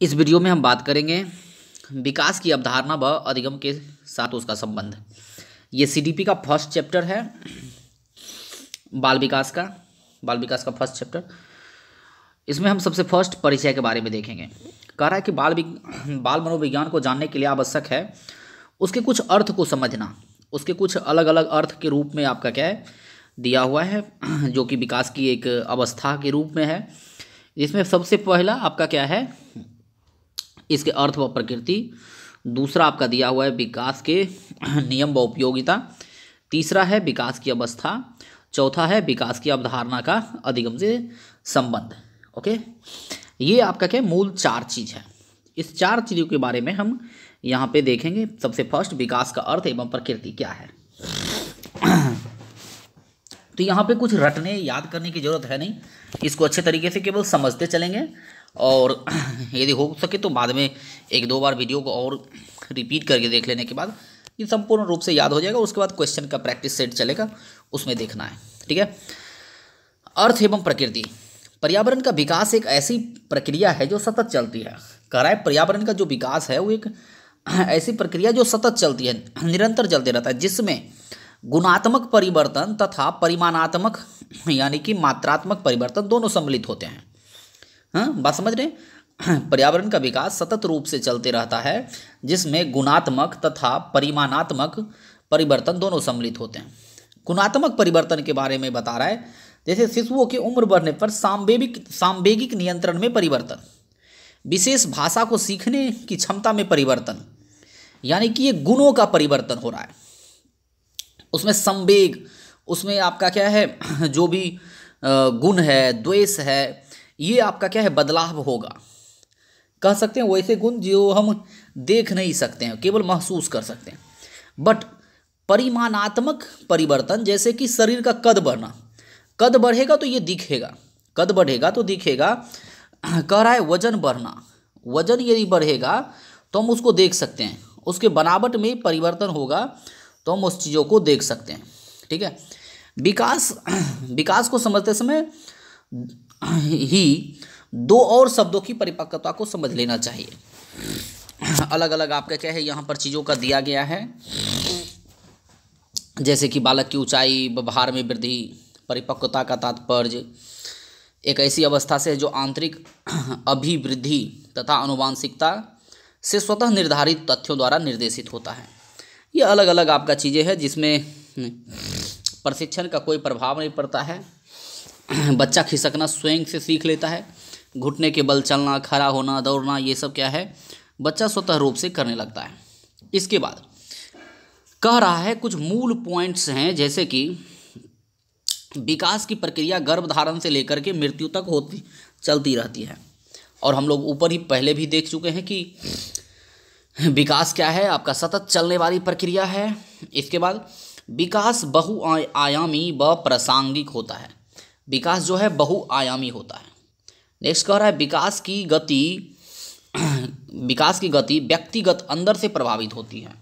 इस वीडियो में हम बात करेंगे विकास की अवधारणा व अधिगम के साथ उसका संबंध। ये सीडीपी का फर्स्ट चैप्टर है, बाल विकास का फर्स्ट चैप्टर। इसमें हम सबसे फर्स्ट परिचय के बारे में देखेंगे। कह रहा है कि बाल मनोविज्ञान को जानने के लिए आवश्यक है उसके कुछ अर्थ को समझना। उसके कुछ अलग अलग अर्थ के रूप में आपका क्या है दिया हुआ है, जो कि विकास की एक अवस्था के रूप में है। इसमें सबसे पहला आपका क्या है, इसके अर्थ व प्रकृति। दूसरा आपका दिया हुआ है विकास के नियम व उपयोगिता। तीसरा है विकास की अवस्था। चौथा है विकास की अवधारणा का अधिगम से संबंध। ओके, ये आपका क्या मूल चार चीज़ है। इस चार चीज़ों के बारे में हम यहाँ पे देखेंगे। सबसे फर्स्ट विकास का अर्थ एवं प्रकृति क्या है। तो यहाँ पे कुछ रटने याद करने की जरूरत है नहीं, इसको अच्छे तरीके से केवल समझते चलेंगे और यदि हो सके तो बाद में एक दो बार वीडियो को और रिपीट करके देख लेने के बाद ये संपूर्ण रूप से याद हो जाएगा। उसके बाद क्वेश्चन का प्रैक्टिस सेट चलेगा, उसमें देखना है। ठीक है। अर्थ एवं प्रकृति। पर्यावरण का विकास एक ऐसी प्रक्रिया है जो सतत चलती है। कह रहा है पर्यावरण का जो विकास है वो एक ऐसी प्रक्रिया जो सतत चलती है, निरंतर चलते रहता है, जिसमें गुणात्मक परिवर्तन तथा परिमाणात्मक यानी कि मात्रात्मक परिवर्तन दोनों सम्मिलित होते हैं। हाँ, बात समझ रहे हैं। पर्यावरण का विकास सतत रूप से चलते रहता है, जिसमें गुणात्मक तथा परिमाणात्मक परिवर्तन दोनों सम्मिलित होते हैं। गुणात्मक परिवर्तन के बारे में बता रहा है, जैसे शिशुओं की उम्र बढ़ने पर सांवेगिक नियंत्रण में परिवर्तन, विशेष भाषा को सीखने की क्षमता में परिवर्तन, यानी कि ये गुणों का परिवर्तन हो रहा है। उसमें संवेग, उसमें आपका क्या है जो भी गुण है, द्वेष है, ये आपका क्या है बदलाव होगा। कह सकते हैं वैसे गुण जो हम देख नहीं सकते हैं, केवल महसूस कर सकते हैं। बट परिमाणात्मक परिवर्तन, जैसे कि शरीर का कद बढ़ना, कद बढ़ेगा तो ये दिखेगा, कद बढ़ेगा तो दिखेगा। कह रहा है वजन बढ़ना, वजन यदि बढ़ेगा तो हम उसको देख सकते हैं, उसके बनावट में परिवर्तन होगा तो हम उस चीज़ों को देख सकते हैं। ठीक है। विकास को समझते समय ही दो और शब्दों की परिपक्वता को समझ लेना चाहिए। अलग अलग आपका क्या है यहाँ पर चीज़ों का दिया गया है, जैसे कि बालक की ऊंचाई, व्यवहार में वृद्धि। परिपक्वता का तात्पर्य एक ऐसी अवस्था से जो आंतरिक अभिवृद्धि तथा आनुवांशिकता से स्वतः निर्धारित तथ्यों द्वारा निर्देशित होता है। ये अलग अलग आपका चीज़ें हैं जिसमें प्रशिक्षण का कोई प्रभाव नहीं पड़ता है। बच्चा खिसकना स्वयं से सीख लेता है, घुटने के बल चलना, खड़ा होना, दौड़ना, ये सब क्या है बच्चा स्वतः रूप से करने लगता है। इसके बाद कह रहा है कुछ मूल पॉइंट्स हैं, जैसे कि विकास की प्रक्रिया गर्भधारण से लेकर के मृत्यु तक चलती रहती है। और हम लोग ऊपर ही पहले भी देख चुके हैं कि विकास क्या है, आपका सतत चलने वाली प्रक्रिया है। इसके बाद विकास बहुआयामी व प्रासंगिक होता है। विकास जो है बहुआयामी होता है। नेक्स्ट कह रहा है विकास की गति व्यक्तिगत अंदर से प्रभावित होती है।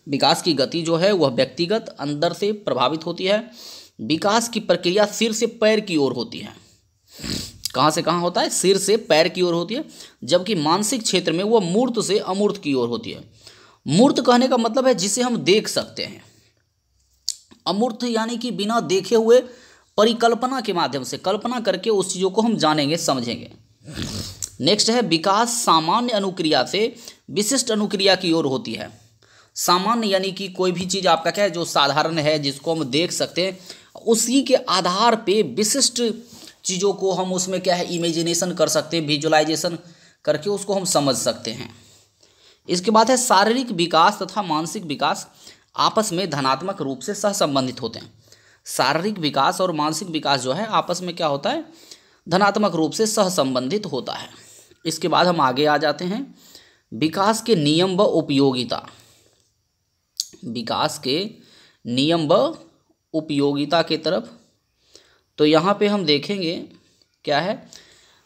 विकास की गति जो है वह व्यक्तिगत अंदर से प्रभावित होती है। विकास की प्रक्रिया सिर से पैर की ओर होती है। कहाँ से कहाँ होता है? सिर से पैर की ओर होती है, जबकि मानसिक क्षेत्र में वह मूर्त से अमूर्त की ओर होती है। मूर्त कहने का मतलब है जिसे हम देख सकते हैं, अमूर्त यानी कि बिना देखे हुए परिकल्पना के माध्यम से कल्पना करके उस चीज़ों को हम जानेंगे, समझेंगे। नेक्स्ट है विकास सामान्य अनुक्रिया से विशिष्ट अनुक्रिया की ओर होती है। सामान्य यानी कि कोई भी चीज़ आपका क्या है जो साधारण है, जिसको हम देख सकते हैं, उसी के आधार पे विशिष्ट चीज़ों को हम उसमें क्या है इमेजिनेशन कर सकते हैं, विजुअलाइजेशन करके उसको हम समझ सकते हैं। इसके बाद है शारीरिक विकास तथा मानसिक विकास आपस में धनात्मक रूप से सहसंबंधित होते हैं। शारीरिक विकास और मानसिक विकास जो है आपस में क्या होता है धनात्मक रूप से सहसंबंधित होता है। इसके बाद हम आगे आ जाते हैं विकास के नियम व उपयोगिता। विकास के नियम व उपयोगिता के तरफ तो यहाँ पे हम देखेंगे क्या है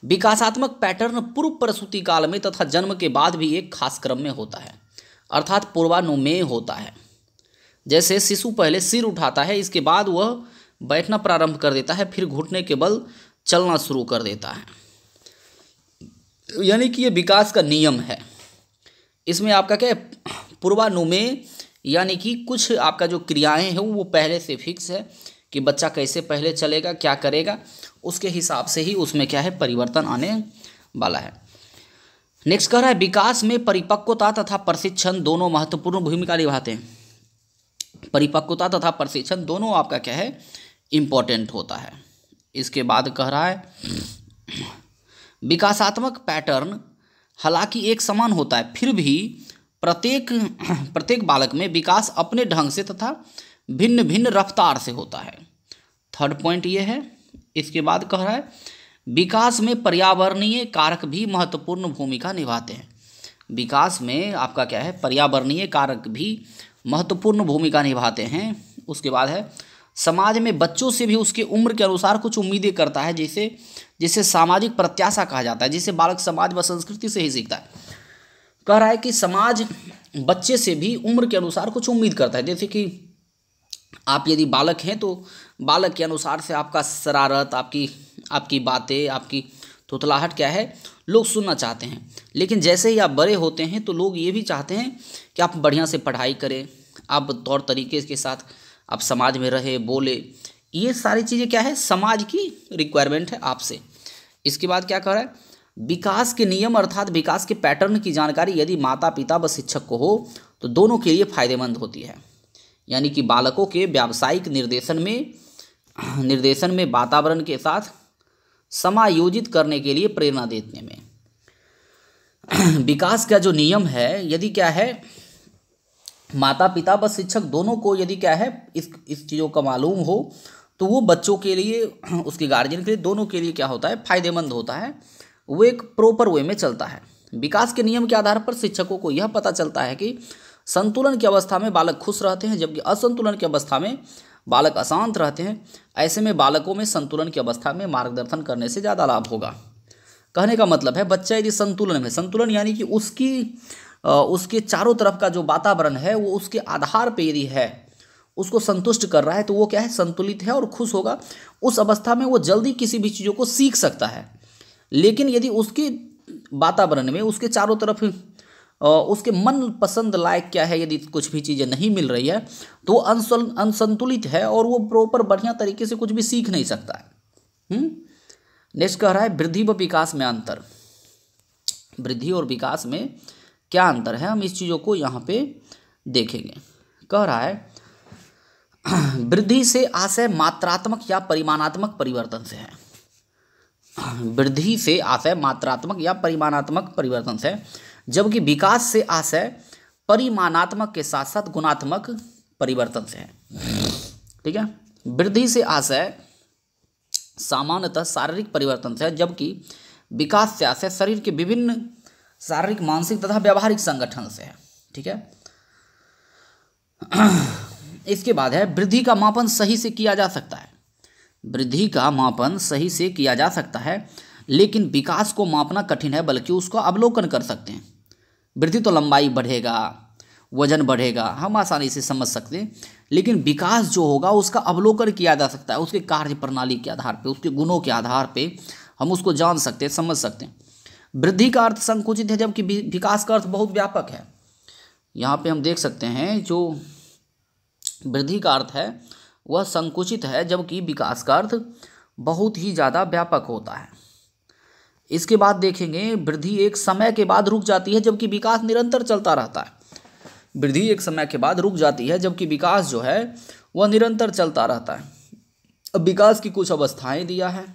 विकासात्मक पैटर्न पूर्व प्रसूति काल में तथा जन्म के बाद भी एक खास क्रम में होता है, अर्थात पूर्वानुमेय होता है। जैसे शिशु पहले सिर उठाता है, इसके बाद वह बैठना प्रारंभ कर देता है, फिर घुटने के बल चलना शुरू कर देता है। यानी कि ये विकास का नियम है। इसमें आपका क्या है, पूर्वानुमेय यानी कि कुछ आपका जो क्रियाएं हैं वो पहले से फिक्स है कि बच्चा कैसे पहले चलेगा, क्या करेगा, उसके हिसाब से ही उसमें क्या है परिवर्तन आने वाला है। नेक्स्ट कह रहा है विकास में परिपक्वता तथा प्रशिक्षण दोनों महत्वपूर्ण भूमिका निभाते हैं। परिपक्वता तथा प्रशिक्षण दोनों आपका क्या है इम्पोर्टेंट होता है। इसके बाद कह रहा है विकासात्मक पैटर्न हालांकि एक समान होता है, फिर भी प्रत्येक बालक में विकास अपने ढंग से तथा भिन्न भिन्न रफ्तार से होता है। थर्ड पॉइंट ये है। इसके बाद कह रहा है विकास में पर्यावरणीय कारक भी महत्वपूर्ण भूमिका निभाते हैं। विकास में आपका क्या है पर्यावरणीय कारक भी महत्वपूर्ण भूमिका निभाते हैं। उसके बाद है समाज में बच्चों से भी उसके उम्र के अनुसार कुछ उम्मीदें करता है, जिसे सामाजिक प्रत्याशा कहा जाता है, जिसे बालक समाज व संस्कृति से ही सीखता है। कह रहा है कि समाज बच्चे से भी उम्र के अनुसार कुछ उम्मीद करता है। जैसे कि आप यदि बालक हैं तो बालक के अनुसार से आपका शरारत, आपकी बातें, आपकी थुथलाहट क्या है लोग सुनना चाहते हैं। लेकिन जैसे ही आप बड़े होते हैं तो लोग ये भी चाहते हैं कि आप बढ़िया से पढ़ाई करें, आप तौर तरीके के साथ आप समाज में रहे, बोले। ये सारी चीज़ें क्या है समाज की रिक्वायरमेंट है आपसे। इसके बाद क्या कह रहा है विकास के नियम अर्थात विकास के पैटर्न की जानकारी यदि माता पिता व शिक्षक को हो तो दोनों के लिए फायदेमंद होती है। यानी कि बालकों के व्यावसायिक निर्देशन में वातावरण के साथ समायोजित करने के लिए प्रेरणा देने में विकास का जो नियम है यदि क्या है माता पिता व शिक्षक दोनों को यदि क्या है इस चीज़ों का मालूम हो तो वो बच्चों के लिए, उसके गार्जियन के लिए, दोनों के लिए क्या होता है फायदेमंद होता है। वो एक प्रॉपर वे में चलता है। विकास के नियम के आधार पर शिक्षकों को यह पता चलता है कि संतुलन की अवस्था में बालक खुश रहते हैं जबकि असंतुलन की अवस्था में बालक अशांत रहते हैं। ऐसे में बालकों में संतुलन की अवस्था में मार्गदर्शन करने से ज़्यादा लाभ होगा। कहने का मतलब है बच्चा यदि संतुलन में, संतुलन यानी कि उसके चारों तरफ का जो वातावरण है वो उसके आधार पे यदि है, उसको संतुष्ट कर रहा है तो वो क्या है संतुलित है और खुश होगा। उस अवस्था में वो जल्दी किसी भी चीज़ों को सीख सकता है। लेकिन यदि उसके वातावरण में उसके चारों तरफ उसके मन पसंद लायक क्या है यदि कुछ भी चीज़ें नहीं मिल रही है तो वो अनसंतुलित है और वो प्रॉपर बढ़िया तरीके से कुछ भी सीख नहीं सकता है। नेक्स्ट कह रहा है वृद्धि व विकास में अंतर। वृद्धि और विकास में क्या अंतर है हम इस चीज़ों को यहाँ पे देखेंगे। कह रहा है वृद्धि से आशय मात्रात्मक या परिमाणात्मक परिवर्तन से है। वृद्धि से आशय मात्रात्मक या परिमाणात्मक परिवर्तन से, जबकि विकास से आशय परिमाणात्मक के साथ साथ गुणात्मक परिवर्तन से है। ठीक है, वृद्धि से आशय सामान्यतः शारीरिक परिवर्तन से है जबकि विकास से आशय शरीर के विभिन्न शारीरिक, मानसिक तथा व्यावहारिक संगठन से है। ठीक है, इसके बाद है वृद्धि का मापन सही से किया जा सकता है। वृद्धि का मापन सही से किया जा सकता है लेकिन विकास को मापना कठिन है, बल्कि उसको अवलोकन कर सकते हैं। वृद्धि तो लंबाई बढ़ेगा, वजन बढ़ेगा, हम आसानी से समझ सकते हैं, लेकिन विकास जो होगा उसका अवलोकन किया जा सकता है। उसके कार्य प्रणाली के आधार पे, उसके गुणों के आधार पे हम उसको जान सकते हैं, समझ सकते हैं। वृद्धि का अर्थ संकुचित है जबकि विकास का अर्थ बहुत व्यापक है। यहाँ पे हम देख सकते हैं जो वृद्धि का अर्थ है वह संकुचित है जबकि विकास का अर्थ बहुत ही ज़्यादा व्यापक होता है। इसके बाद देखेंगे वृद्धि एक समय के बाद रुक जाती है जबकि विकास निरंतर चलता रहता है। वृद्धि एक समय के बाद रुक जाती है जबकि विकास जो है वह निरंतर चलता रहता है। अब विकास की कुछ अवस्थाएं दिया है,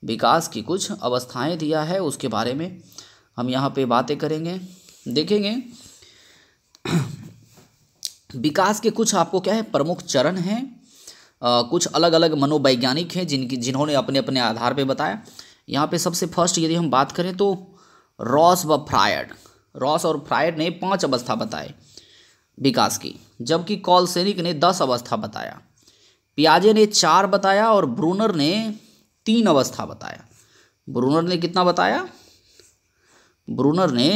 विकास की कुछ अवस्थाएं दिया है, उसके बारे में हम यहाँ पे बातें करेंगे, देखेंगे। विकास के कुछ आपको क्या है प्रमुख चरण हैं, कुछ अलग अलग मनोवैज्ञानिक हैं जिन्होंने अपने अपने आधार पे बताया। यहाँ पे सबसे फर्स्ट यदि हम बात करें तो रॉस और फ्रायड ने 5 अवस्था बताए विकास की, जबकि कॉलसेनिक ने 10 अवस्था बताया। पियाजे ने 4 बताया और ब्रूनर ने 3 अवस्था बताया। ब्रूनर ने कितना बताया? ब्रूनर ने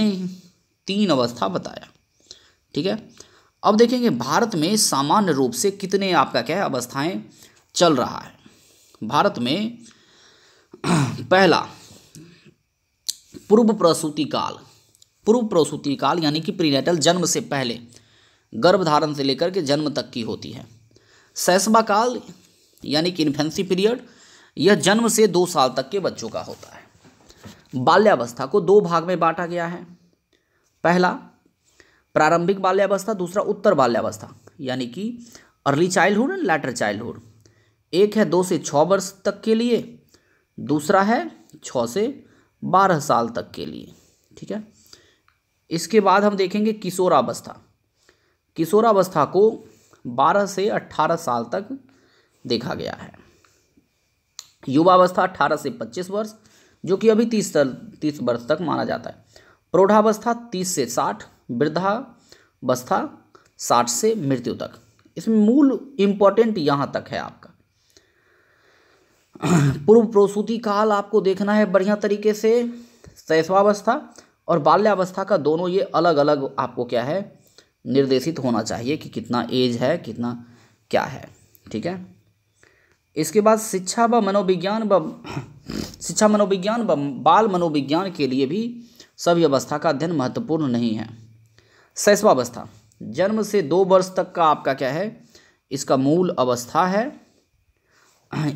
3 अवस्था बताया। ठीक है, अब देखेंगे भारत में सामान्य रूप से कितने आपका क्या है अवस्थाएं चल रहा है। भारत में पहला पूर्व प्रसूति काल, पूर्व प्रसूति काल यानी कि प्रीनेटल, जन्म से पहले, गर्भधारण से लेकर के जन्म तक की होती है। शैशवा काल यानी कि इन्फेंसी पीरियड, यह जन्म से 2 साल तक के बच्चों का होता है। बाल्यावस्था को 2 भाग में बांटा गया है। पहला प्रारंभिक बाल्यावस्था, दूसरा उत्तर बाल्यावस्था यानी कि early childhood and later childhood. एक है 2 से 6 वर्ष तक के लिए, दूसरा है 6 से 12 साल तक के लिए। ठीक है, इसके बाद हम देखेंगे किशोरावस्था। किशोरावस्था को 12 से 18 साल तक देखा गया है। युवावस्था 18 से 25 वर्ष, जो कि अभी 30 वर्ष तक माना जाता है। प्रौढ़ावस्था 30 से 60, वृद्धावस्था 60 से मृत्यु तक। इसमें मूल इंपॉर्टेंट यहाँ तक है आपका। पूर्व प्रसूति काल आपको देखना है बढ़िया तरीके से। शैशवावस्था और बाल्यावस्था का दोनों ये अलग अलग आपको क्या है निर्देशित होना चाहिए कि कितना एज है, कितना क्या है। ठीक है, इसके बाद शिक्षा मनोविज्ञान व बाल मनोविज्ञान के लिए भी सभी अवस्था का अध्ययन महत्वपूर्ण नहीं है। शैशवावस्था जन्म से 2 वर्ष तक का आपका क्या है, इसका मूल अवस्था है।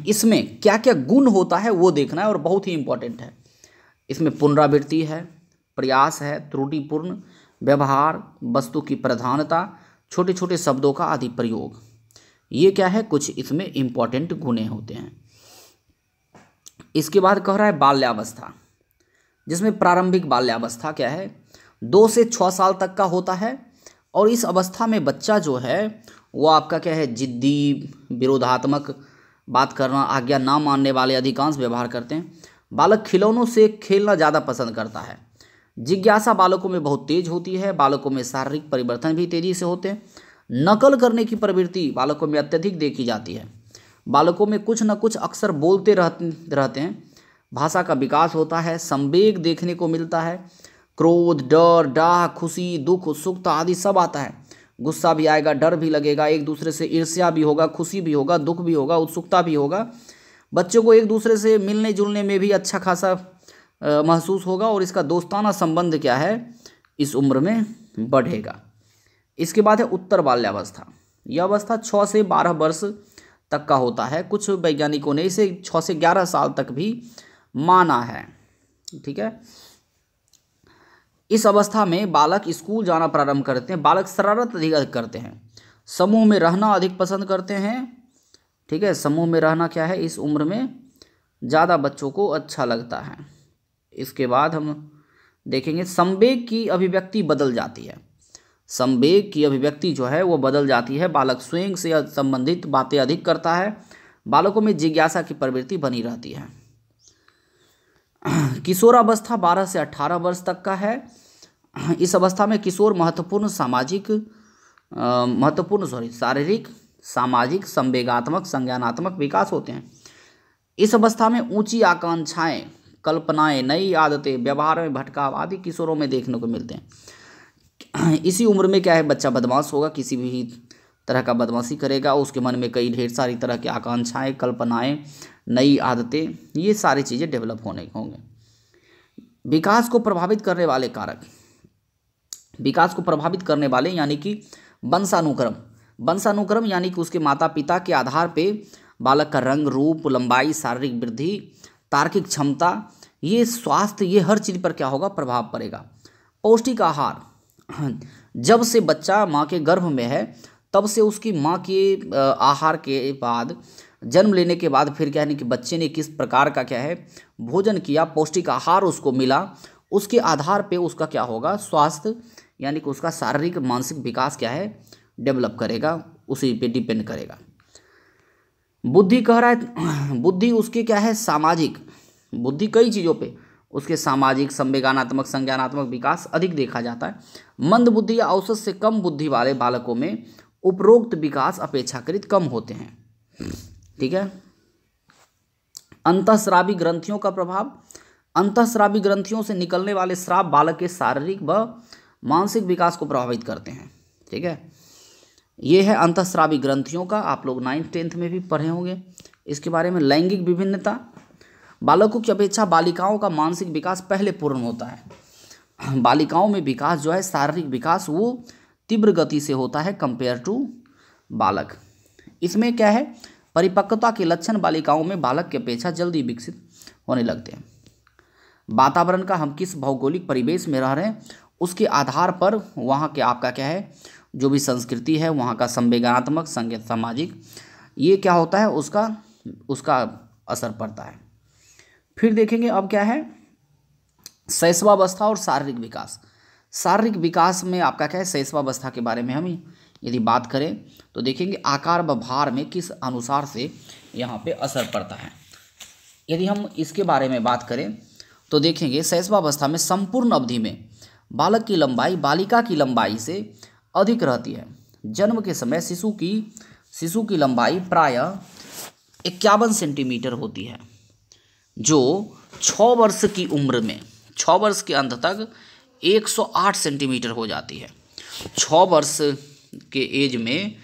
इसमें क्या क्या गुण होता है वो देखना है और बहुत ही इंपॉर्टेंट है। इसमें पुनरावृत्ति है, प्रयास है, त्रुटिपूर्ण व्यवहार, वस्तु की प्रधानता, छोटे छोटे शब्दों का आदि प्रयोग, ये क्या है कुछ इसमें इंपॉर्टेंट गुण होते हैं। इसके बाद कह रहा है बाल्यावस्था, जिसमें प्रारंभिक बाल्यावस्था क्या है 2 से 6 साल तक का होता है। और इस अवस्था में बच्चा जो है वो आपका क्या है जिद्दी, विरोधात्मक बात करना, आज्ञा ना मानने वाले अधिकांश व्यवहार करते हैं। बालक खिलौनों से खेलना ज़्यादा पसंद करता है। जिज्ञासा बालकों में बहुत तेज होती है। बालकों में शारीरिक परिवर्तन भी तेजी से होते हैं। नकल करने की प्रवृत्ति बालकों में अत्यधिक देखी जाती है। बालकों में कुछ न कुछ अक्सर बोलते रहते हैं। भाषा का विकास होता है। संवेग देखने को मिलता है। क्रोध, डर, डाह, खुशी, दुख, उत्सुकता आदि सब आता है। गुस्सा भी आएगा, डर भी लगेगा, एक दूसरे से ईर्ष्या भी होगा, खुशी भी होगा, दुख भी होगा, उत्सुकता भी होगा। बच्चों को एक दूसरे से मिलने जुलने में भी अच्छा खासा महसूस होगा और इसका दोस्ताना संबंध क्या है इस उम्र में बढ़ेगा। इसके बाद है उत्तर बाल्यावस्था। यह अवस्था 6 से 12 वर्ष तक का होता है। कुछ वैज्ञानिकों ने इसे 6 से 11 साल तक भी माना है। ठीक है, इस अवस्था में बालक स्कूल जाना प्रारंभ करते हैं। बालक शरारत अधिक करते हैं। समूह में रहना अधिक पसंद करते हैं। ठीक है, समूह में रहना क्या है इस उम्र में ज़्यादा बच्चों को अच्छा लगता है। इसके बाद हम देखेंगे संवेग की अभिव्यक्ति बदल जाती है। संवेग की अभिव्यक्ति जो है वो बदल जाती है। बालक स्वयं से संबंधित बातें अधिक करता है। बालकों में जिज्ञासा की प्रवृत्ति बनी रहती है। किशोरावस्था 12 से 18 वर्ष तक का है। इस अवस्था में किशोर शारीरिक, सामाजिक, संवेगात्मक, संज्ञानात्मक विकास होते हैं। इस अवस्था में ऊंची आकांक्षाएं, कल्पनाएं, नई आदतें, व्यवहार में भटकाव आदि किशोरों में देखने को मिलते हैं। इसी उम्र में क्या है बच्चा बदमाश होगा, किसी भी तरह का बदमाशी करेगा। उसके मन में कई ढेर सारी तरह की आकांक्षाएं, कल्पनाएं, नई आदतें, ये सारी चीज़ें डेवलप होने होंगे। विकास को प्रभावित करने वाले कारक, विकास को प्रभावित करने वाले यानी कि वंशानुक्रम यानी कि उसके माता पिता के आधार पे बालक का रंग, रूप, लंबाई, शारीरिक वृद्धि, तार्किक क्षमता, ये स्वास्थ्य, ये हर चीज़ पर क्या होगा प्रभाव पड़ेगा। पौष्टिक आहार, जब से बच्चा माँ के गर्भ में है तब से उसकी माँ के आहार के बाद, जन्म लेने के बाद फिर क्या है कि बच्चे ने किस प्रकार का क्या है भोजन किया, पौष्टिक आहार उसको मिला, उसके आधार पे उसका क्या होगा स्वास्थ्य यानी कि उसका शारीरिक मानसिक विकास क्या है डेवलप करेगा, उसी पे डिपेंड करेगा। बुद्धि कह रहा है, बुद्धि उसके क्या है सामाजिक, बुद्धि कई चीज़ों पे उसके सामाजिक, संवेगानात्मक, संज्ञानात्मक विकास अधिक देखा जाता है। मंद बुद्धि या औसत से कम बुद्धि वाले बालकों में उपरोक्त विकास अपेक्षाकृत कम होते हैं। ठीक है, अंतःस्रावी ग्रंथियों का प्रभाव, अंतःस्रावी ग्रंथियों से निकलने वाले स्राव बालक के शारीरिक व मानसिक विकास को प्रभावित करते हैं। ठीक है, ये है अंतःस्रावी ग्रंथियों का, आप लोग 9th 10th में भी पढ़े होंगे इसके बारे में। लैंगिक विभिन्नता, बालकों की अपेक्षा बालिकाओं का मानसिक विकास पहले पूर्ण होता है। बालिकाओं में विकास जो है, शारीरिक विकास, वो तीव्र गति से होता है कंपेयर टू बालक। इसमें क्या है, परिपक्वता के लक्षण बालिकाओं में बालक की अपेक्षा जल्दी विकसित होने लगते हैं। वातावरण का, हम किस भौगोलिक परिवेश में रह रहे हैं उसके आधार पर वहाँ के आपका क्या है, जो भी संस्कृति है, वहाँ का संवेदनात्मक, सामाजिक, ये क्या होता है, उसका असर पड़ता है। फिर देखेंगे अब क्या है, शैशवावस्था और शारीरिक विकास। शारीरिक विकास में आपका क्या है, शैशवावस्था के बारे में हम यदि बात करें तो देखेंगे आकार व भार में किस अनुसार से यहाँ पे असर पड़ता है। यदि हम इसके बारे में बात करें तो देखेंगे शैशवावस्था में संपूर्ण अवधि में बालक की लंबाई बालिका की लंबाई से अधिक रहती है। जन्म के समय शिशु की लंबाई प्रायः 51 सेंटीमीटर होती है, जो 6 वर्ष की उम्र में, 6 वर्ष के अंत तक 108 सेंटीमीटर हो जाती है। 6 वर्ष के एज में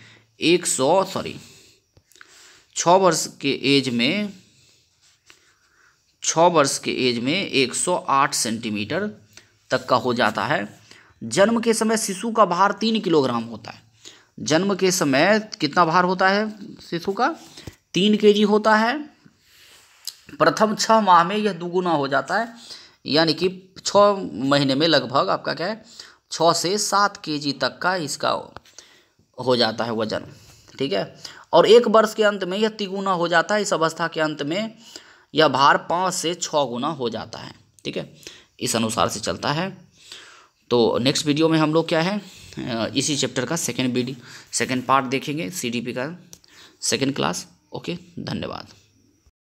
6 वर्ष के एज में 108 सेंटीमीटर तक का हो जाता है। जन्म के समय शिशु का भार 3 किलोग्राम होता है। जन्म के समय कितना भार होता है शिशु का? 3 केजी होता है। प्रथम 6 माह में यह दुगुना हो जाता है, यानी कि 6 महीने में लगभग आपका क्या है, 6 से 7 केजी तक का इसका हो जाता है वजन, ठीक है। और 1 वर्ष के अंत में यह तिगुना हो जाता है। इस अवस्था के अंत में यह भार 5 से 6 गुना हो जाता है, ठीक है। इस अनुसार से चलता है। तो नेक्स्ट वीडियो में हम लोग क्या है, इसी चैप्टर का सेकेंड पार्ट देखेंगे, CDP का सेकेंड क्लास। ओके, धन्यवाद।